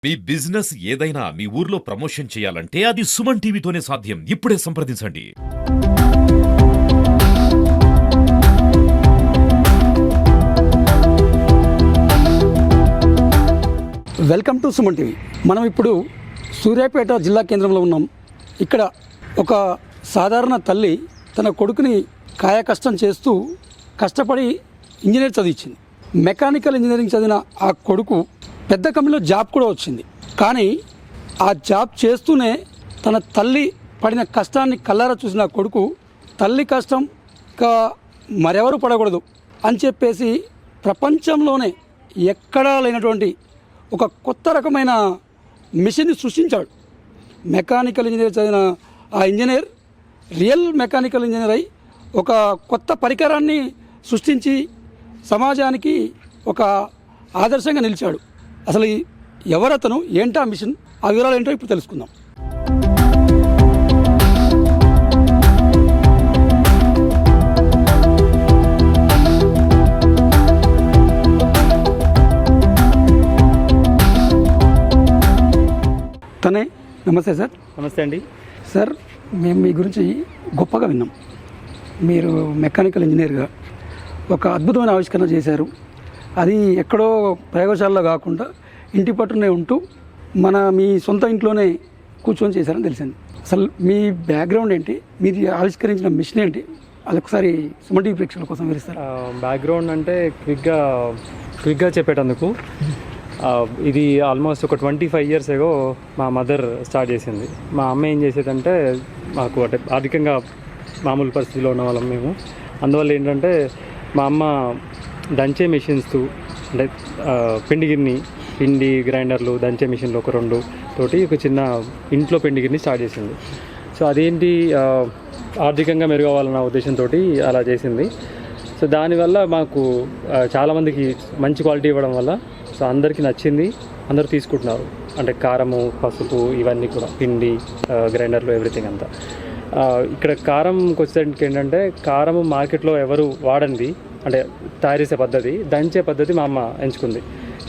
మీ business ఏదైనా మీ ఊర్లో promotion చేయాలంటే అది సుమన్ టీవీతోనే సాధ్యం. ఇప్పుడే సంప్రదించండి. Welcome to Suman TV. మనం ఇప్పుడు సూర్యాపేట జిల్లా కేంద్రంలో ఉన్నాం. ఇక్కడ ఒక సాధారణ తల్లి తన కొడుకుని కాయకష్టం చేస్తూ కష్టపడి ఇంజనీర్ చదివించింది. మెకానికల్ ఇంజనీరింగ్ చదివిన ఆ కొడుకు పెద్ద కంపెనీలో జాబ్ కూడా వచ్చింది. కానీ ఆ జాబ్ చేస్తూనే తన తల్లి పడిన కష్టాన్ని కళ్ళారా చూసిన కొడుకు తల్లి కష్టం ఇంకా మరెవరు పడకూడదు అని చెప్పేసి ప్రపంచంలోనే ఎక్కడా లేనటువంటి ఒక కొత్త రకమైన మిషన్ని సృష్టించాడు. మెకానికల్ ఇంజనీర్ చదివిన ఆ ఇంజనీర్ రియల్ మెకానికల్ ఇంజనీర్ అయి ఒక కొత్త పరికరాన్ని సృష్టించి సమాజానికి ఒక ఆదర్శంగా నిలిచాడు. అసలు ఎవరతను, ఏంటా మిషన్, ఆ వివరాలు ఏంటో ఇప్పుడు తెలుసుకుందాం. తనే. నమస్తే సార్. నమస్తే అండి. సార్, మేము మీ గురించి గొప్పగా విన్నాం. మీరు మెకానికల్ ఇంజనీర్గా ఒక అద్భుతమైన ఆవిష్కరణ చేశారు. అది ఎక్కడో ప్రయోగశాలలో కాకుండా ఇంటి పట్టునే ఉంటూ మీ సొంత ఇంట్లోనే కూర్చొని చేశారని తెలిసింది. అసలు మీ బ్యాక్గ్రౌండ్ ఏంటి, మీరు ఆవిష్కరించిన మిషన్ ఏంటి, అదొకసారి సుమన్ టీవీ ప్రేక్షకుల కోసం వివరిస్తారు. బ్యాక్గ్రౌండ్ అంటే క్విక్గా చెప్పేటందుకు ఇది ఆల్మోస్ట్ ఒక 25 years ఏగో మా మదర్ స్టార్ట్ చేసింది. మా అమ్మ ఏం చేసేదంటే, మాకు అంటే ఆర్థికంగా మామూలు పరిస్థితిలో ఉన్న వాళ్ళం మేము. అందువల్ల ఏంటంటే మా అమ్మ దంచే మెషిన్స్ అంటే పిండి గ్రైండర్లు, దంచే మిషన్లు ఒక 2 తోటి ఒక చిన్న ఇంట్లో పిండిగిరిని స్టార్ట్ చేసింది. సో అదేంటి ఆర్థికంగా మెరుగవ్వాలన్న ఉద్దేశంతో అలా చేసింది. సో దానివల్ల మాకు చాలామందికి మంచి క్వాలిటీ ఇవ్వడం వల్ల సో అందరికీ నచ్చింది, అందరూ తీసుకుంటున్నారు. అంటే కారము, పసుపు, ఇవన్నీ కూడా పిండి, గ్రైండర్లు, ఎవ్రీథింగ్ అంతా. ఇక్కడ కారంకి వచ్చేసరికి ఏంటంటే, కారము మార్కెట్లో ఎవరు వాడండి అంటే తయారు చేసే పద్ధతి, దంచే పద్ధతి మా అమ్మ ఎంచుకుంది.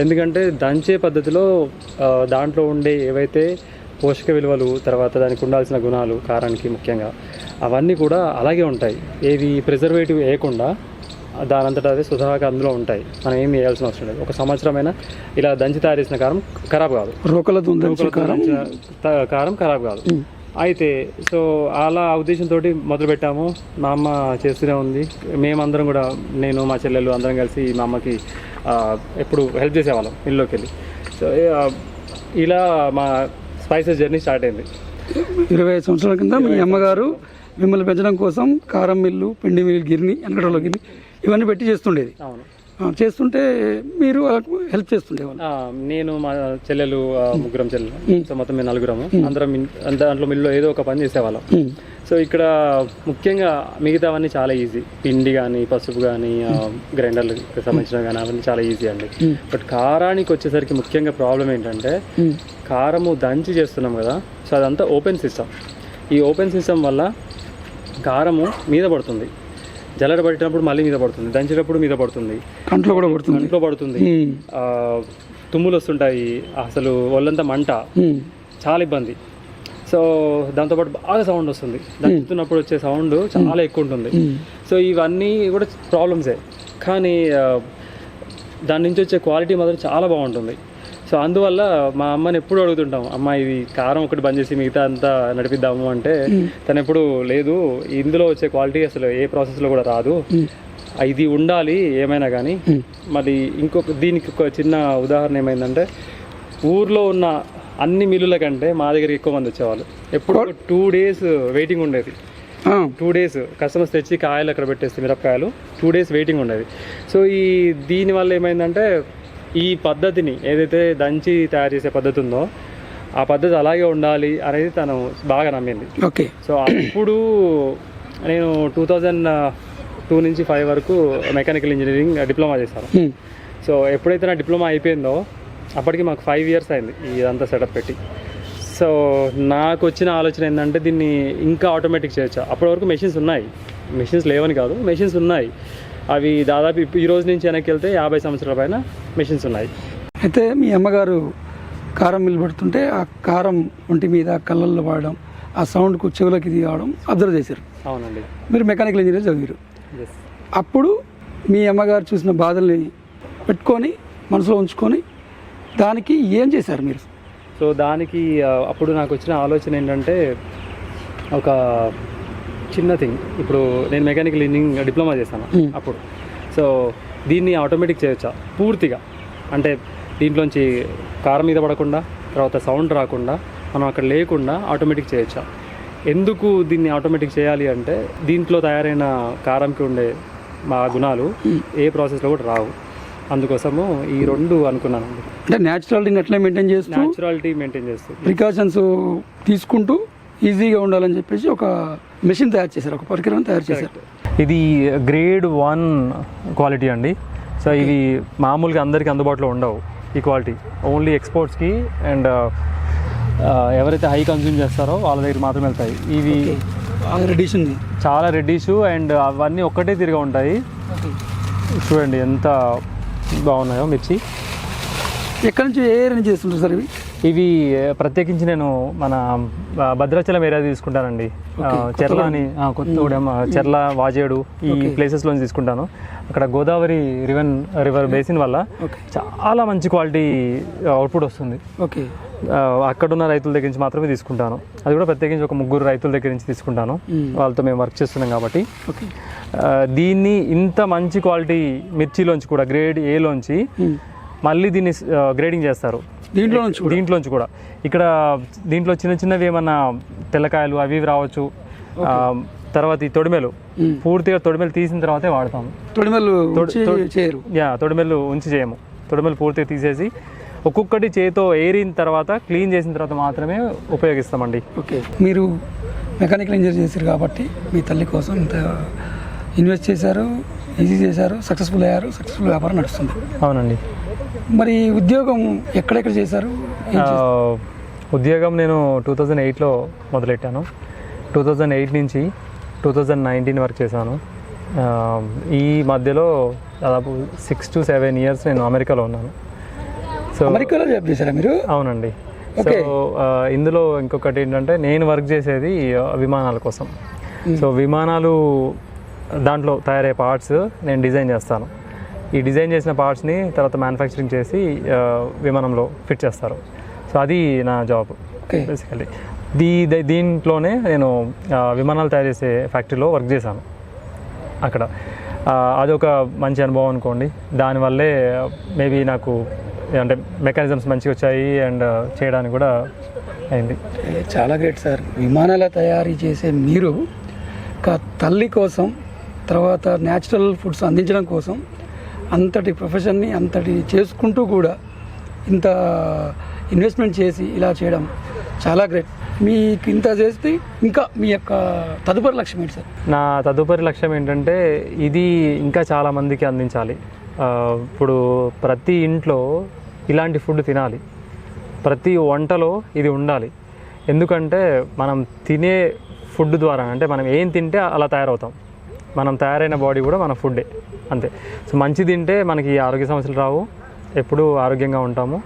ఎందుకంటే దంచే పద్ధతిలో దాంట్లో ఉండే ఏవైతే పోషక విలువలు, తర్వాత దానికి ఉండాల్సిన గుణాలు, కారానికి ముఖ్యంగా అవన్నీ కూడా అలాగే ఉంటాయి. ఏది ప్రిజర్వేటివ్ వేయకుండా దానంతటా అదే సుధాగా అందులో ఉంటాయి. మనం ఏమి వేయాల్సిన అవసరం లేదు. ఒక సంవత్సరమైనా ఇలా దంచి తయారు చేసిన కారం ఖరాబ్ కాదు, కారం ఖరాబ్ కాదు. అయితే సో అలా ఉద్దేశంతో మొదలుపెట్టాము. మా అమ్మ చేస్తూనే ఉంది. మేమందరం కూడా, నేను మా చెల్లెలు అందరం కలిసి మా అమ్మకి ఎప్పుడు హెల్ప్ చేసేవాళ్ళం మిల్లులోకి వెళ్ళి. సో ఇలా మా స్పైసెస్ జర్నీ స్టార్ట్ అయింది. 25 సంవత్సరాల కింద మీ అమ్మగారు మిమ్మల్ని పెంచడం కోసం కారం మిల్లు, పిండి మిల్లు, గిర్ని, వెనకటలో గిర్ని ఇవన్నీ పెట్టి చేస్తుండేది. అవును, చేస్తుంటే మీరు హెల్ప్ చేస్తుండేవాళ్ళు. నేను, మా చెల్లెలు, ముగ్గురం చెల్లెలు, సో మొత్తం మేము 4 అందరం దాంట్లో మిల్లులో ఏదో ఒక పని చేసేవాళ్ళం. సో ఇక్కడ ముఖ్యంగా మిగతావన్నీ చాలా ఈజీ. పిండి కానీ, పసుపు కానీ, గ్రైండర్లకు సంబంధించిన కానీ అవన్నీ చాలా ఈజీ అండి. బట్ కారానికి వచ్చేసరికి ముఖ్యంగా ప్రాబ్లం ఏంటంటే, కారము దంచి చేస్తున్నాం కదా, సో అదంతా ఓపెన్ సిస్టమ్. ఈ ఓపెన్ సిస్టమ్ వల్ల కారము మీద పడుతుంది, జల్లెడ పట్టినప్పుడు మళ్ళీ మీద పడుతుంది, దంచేటప్పుడు మీద పడుతుంది, కంట్లో పడుతుంది, తుమ్ములు వస్తుంటాయి, అసలు ఒళ్ళంతా మంట, చాలా ఇబ్బంది. సో దాంతోపాటు బాగా సౌండ్ వస్తుంది, దంచుతున్నప్పుడు వచ్చే సౌండ్ చాలా ఎక్కువ ఉంటుంది. సో ఇవన్నీ కూడా ప్రాబ్లమ్సే. కానీ దాని నుంచి వచ్చే క్వాలిటీ మాత్రం చాలా బాగుంటుంది. సో అందువల్ల మా అమ్మని ఎప్పుడు అడుగుతుంటాం, అమ్మ ఇది కారం ఒకటి బంద్ చేసి మిగతా అంతా నడిపిద్దాము అంటే, తను ఎప్పుడు లేదు, ఇందులో వచ్చే క్వాలిటీ అసలు ఏ ప్రాసెస్లో కూడా రాదు, ఇది ఉండాలి ఏమైనా కానీ. మరి దీనికి ఒక చిన్న ఉదాహరణ ఏమైందంటే, ఊర్లో ఉన్న అన్ని మిల్లుల కంటే మా దగ్గరికి ఎక్కువ మంది వచ్చేవాళ్ళు. ఎప్పుడు 2 days వెయిటింగ్ ఉండేది. 2 days కస్టమర్స్ తెచ్చి కాయలు అక్కడ పెట్టేస్తే మిరపకాయలు 2 days వెయిటింగ్ ఉండేది. సో దీనివల్ల ఏమైందంటే, ఈ పద్ధతిని ఏదైతే దంచి తయారు చేసే పద్ధతి ఉందో ఆ పద్ధతి అలాగే ఉండాలి అనేది తను బాగా నమ్మింది. ఓకే. సో అప్పుడు నేను 2002 నుంచి 5 వరకు మెకానికల్ ఇంజనీరింగ్ డిప్లొమా చేశాను. సో ఎప్పుడైతే నా డిప్లొమా అయిపోయిందో అప్పటికి మాకు 5 years అయింది ఇదంతా సెటప్ పెట్టి. సో నాకు వచ్చిన ఆలోచన ఏంటంటే, దీన్ని ఇంకా ఆటోమేటిక్ చేయొచ్చా. అప్పటి వరకు మెషిన్స్ ఉన్నాయి, మెషిన్స్ లేవని కాదు, మెషిన్స్ ఉన్నాయి. అవి దాదాపు ఈ రోజు నుంచి వెనక్కి వెళ్తే 50 సంవత్సరాల పైన మెషిన్స్ ఉన్నాయి. అయితే మీ అమ్మగారు కారం మిల్లు పెడుతుంటే ఆ కారం ఒంటి మీద కళ్ళల్లో పడడం, ఆ సౌండ్కు చెవులకి ఇది కావడం అబ్జర్వ్ చేశారు. అవునండి. మీరు మెకానికల్ ఇంజనీర్ చదివారు. ఎస్. అప్పుడు మీ అమ్మగారు చూసిన బాధల్ని పెట్టుకొని మనసులో ఉంచుకొని దానికి ఏం చేశారు మీరు? సో దానికి అప్పుడు నాకు వచ్చిన ఆలోచన ఏంటంటే ఒక చిన్న థింగ్. ఇప్పుడు నేను మెకానికల్ ఇంజనీరింగ్ డిప్లొమా చేశాను అప్పుడు. సో దీన్ని ఆటోమేటిక్ చేయొచ్చా పూర్తిగా, అంటే దీంట్లోంచి కారం మీద పడకుండా, తర్వాత సౌండ్ రాకుండా, మనం అక్కడ లేకుండా ఆటోమేటిక్ చేయొచ్చా? ఎందుకు దీన్ని ఆటోమేటిక్ చేయాలి అంటే దీంట్లో తయారైన కారంకి ఉండే మా గుణాలు ఏ ప్రాసెస్లో కూడా రావు. అందుకోసము ఈ రెండు అనుకున్నాను. అంటే న్యాచురాలిటీని ఎట్లా మెయింటైన్ చేస్తూ, న్యాచురాలిటీ మెయింటైన్ చేస్తూ, ప్రికాషన్స్ తీసుకుంటూ ఈజీగా ఉండాలని చెప్పేసి ఒక మెషిన్ తయారు చేశారు, ఒక పరికరం తయారు చేశారు. ఇది గ్రేడ్ 1 క్వాలిటీ అండి. సో ఇవి మామూలుగా అందరికీ అందుబాటులో ఉండవు ఈ క్వాలిటీ, ఓన్లీ ఎక్స్పోర్ట్స్కి అండ్ ఎవరైతే హై కన్జ్యూమ్ చేస్తారో వాళ్ళ దగ్గర మాత్రమే వెళ్తాయి. ఇవి రెడ్డిష్ ఉంది, చాలా రెడ్డిష్ అండ్ అవన్నీ ఒక్కటే తిరిగా ఉంటాయి. చూడండి ఎంత బాగున్నాయో మిర్చి. ఎక్కడి నుంచి ఏ రేంజ్ చేస్తుంటారు సార్ ఇవి? ఇవి ప్రత్యేకించి నేను మన భద్రాచలం ఏరియా తీసుకుంటానండి. చెర్ల అని, కొత్తగూడెం, చెర్ల, వాజేడు ఈ ప్లేసెస్లోంచి తీసుకుంటాను. అక్కడ గోదావరి రివర్ బేసిన్ వల్ల చాలా మంచి క్వాలిటీ అవుట్పుట్ వస్తుంది. ఓకే. అక్కడున్న రైతుల దగ్గర నుంచి మాత్రమే తీసుకుంటాను. అది కూడా ప్రత్యేకించి ఒక 3 రైతుల దగ్గర నుంచి తీసుకుంటాను. వాళ్ళతో మేము వర్క్ చేస్తున్నాం కాబట్టి. దీన్ని ఇంత మంచి క్వాలిటీ మిర్చిలోంచి కూడా గ్రేడ్ ఏలోంచి మళ్ళీ దీన్ని గ్రేడింగ్ చేస్తారు దీంట్లోంచి కూడా. ఇక్కడ దీంట్లో చిన్న చిన్నవి ఏమన్నా తెల్లకాయలు అవి రావచ్చు. తర్వాత ఈ తొడిమెలు పూర్తిగా తొడిమెలు తీసిన తర్వాతే వాడతాము. తొడిమెలు ఉంచి చేయము. తొడిమెలు పూర్తిగా తీసేసి ఒక్కొక్కటి చేతితో ఏరిన తర్వాత క్లీన్ చేసిన తర్వాత మాత్రమే ఉపయోగిస్తామండి. ఓకే. మీరు మెకానికల్ ఇంజనీర్ చేశారు కాబట్టి మీ తల్లి కోసం ఇంత ఇన్వెస్ట్ చేశారు, ఈజీ చేశారు, సక్సెస్ఫుల్ అయ్యారు, సక్సెస్ఫుల్ వ్యాపారం నడుస్తుంది. అవునండి. మరి ఉద్యోగం ఎక్కడెక్కడ చేశారు? ఉద్యోగం నేను 2008లో మొదలెట్టాను. 2008 నుంచి 2019 వరకు చేశాను. ఈ మధ్యలో దాదాపు 6 to 7 years నేను అమెరికాలో ఉన్నాను. సో అమెరికాలో జాబ్ చేశారా మీరు? అవునండి. సో ఇందులో ఇంకొకటి ఏంటంటే నేను వర్క్ చేసేది విమానాల కోసం. సో విమానాలు దాంట్లో తయారయ్యే పార్ట్స్ నేను డిజైన్ చేస్తాను. ఈ డిజైన్ చేసిన పార్ట్స్ని తర్వాత మ్యానుఫ్యాక్చరింగ్ చేసి విమానంలో ఫిట్ చేస్తారు. సో అది నా జాబ్ బేసికల్లీ. దీంట్లోనే నేను విమానాలు తయారు చేసే ఫ్యాక్టరీలో వర్క్ చేశాను అక్కడ. అదొక మంచి అనుభవం అనుకోండి. దానివల్లే మేబీ నాకు అంటే మెకానిజమ్స్ మంచిగా వచ్చాయి అండ్ చేయడానికి కూడా అయింది. చాలా గ్రేట్ సార్. విమానాల తయారీ చేసే మీరు తల్లి కోసం, తర్వాత న్యాచురల్ ఫుడ్స్ అందించడం కోసం అంతటి ప్రొఫెషన్ని అంతటి చేసుకుంటూ కూడా ఇంత ఇన్వెస్ట్మెంట్ చేసి ఇలా చేయడం చాలా గ్రేట్. మీకు ఇంత చేస్తే ఇంకా మీ యొక్క తదుపరి లక్ష్యం ఏంటి సార్? నా తదుపరి లక్ష్యం ఏంటంటే ఇది ఇంకా చాలామందికి అందించాలి. ఇప్పుడు ప్రతి ఇంట్లో ఇలాంటి ఫుడ్ తినాలి, ప్రతి వంటలో ఇది ఉండాలి. ఎందుకంటే మనం తినే ఫుడ్ ద్వారా, అంటే మనం ఏం తింటే అలా తయారవుతాం. మనం తయారైన బాడీ కూడా మన ఫుడ్డే, అంతే. సో మంచి తింటే మనకి ఆరోగ్య సమస్యలు రావు, ఎప్పుడూ ఆరోగ్యంగా ఉంటాము.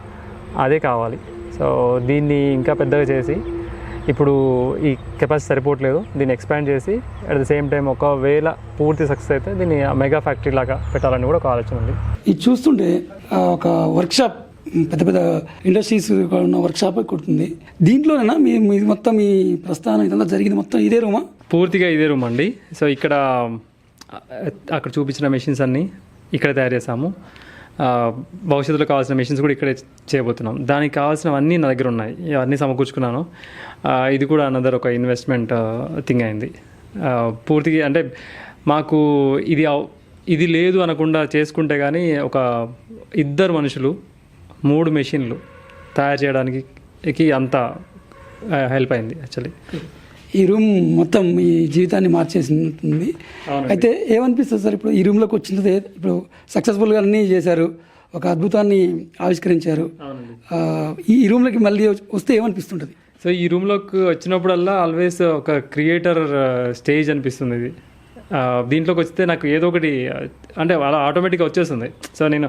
అదే కావాలి. సో దీన్ని ఇంకా పెద్దగా చేసి, ఇప్పుడు ఈ కెపాసిటీ సరిపోవట్లేదు, దీన్ని ఎక్స్పాండ్ చేసి అట్ ద సేమ్ టైం ఒకవేళ పూర్తి సక్సెస్ అయితే దీన్ని మెగా ఫ్యాక్టరీ లాగా పెట్టాలని కూడా ఒక ఆలోచన ఉంది. ఇది చూస్తుంటే ఒక వర్క్షాప్, పెద్ద పెద్ద ఇండస్ట్రీస్ ఉన్న వర్క్షాప్ కొడుతుంది. దీంట్లోనేనా మీ మొత్తం ఈ ప్రస్థానం ఇదంతా జరిగింది? మొత్తం ఇదే రూమా? పూర్తిగా ఇదే రూమ్ అండి. సో ఇక్కడ అక్కడ చూపించిన మెషిన్స్ అన్నీ ఇక్కడ తయారు చేసాము. భవిష్యత్తులో కావాల్సిన మెషిన్స్ కూడా ఇక్కడే చేయబోతున్నాం. దానికి కావాల్సినవన్నీ నా దగ్గర ఉన్నాయి, అవన్నీ సమకూర్చుకున్నాను. ఇది కూడా అనదర్ ఒక ఇన్వెస్ట్మెంట్ థింగ్ అయింది. పూర్తిగా అంటే మాకు ఇది లేదు అనకుండా చేసుకుంటే కానీ ఒక 2 మనుషులు 3 మెషిన్లు తయారు చేయడానికి అంత హెల్ప్ అయింది యాక్చువల్లీ. ఈ రూమ్ మొత్తం ఈ జీవితాన్ని మార్చేసింది. అయితే ఏమనిపిస్తుంది సార్ ఇప్పుడు ఈ రూమ్లోకి వచ్చినది? ఇప్పుడు సక్సెస్ఫుల్గా అన్నీ చేశారు, ఒక అద్భుతాన్ని ఆవిష్కరించారు. ఈ రూమ్లోకి మళ్ళీ వస్తే ఏమనిపిస్తుంటుంది? సో ఈ రూమ్లోకి వచ్చినప్పుడల్లా ఆల్వేస్ ఒక క్రియేటర్ స్టేజ్ అనిపిస్తుంది. ఇది దీంట్లోకి వస్తే నాకు ఏదో ఒకటి అంటే అలా ఆటోమేటిక్గా వచ్చేస్తుంది. సో నేను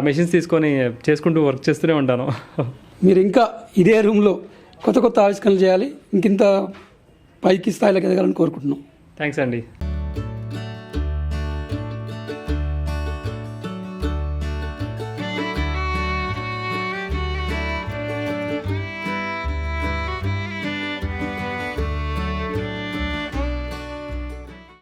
మెషిన్స్ తీసుకొని చేసుకుంటూ వర్క్ చేస్తూనే ఉంటాను. మీరు ఇంకా ఇదే రూమ్లో కొత్త కొత్త ఆవిష్కరణలు చేయాలి, ఇంకింత పైకి స్థాయిలోకి ఎదగాలని కోరుకుంటున్నాం. థ్యాంక్స్ అండి.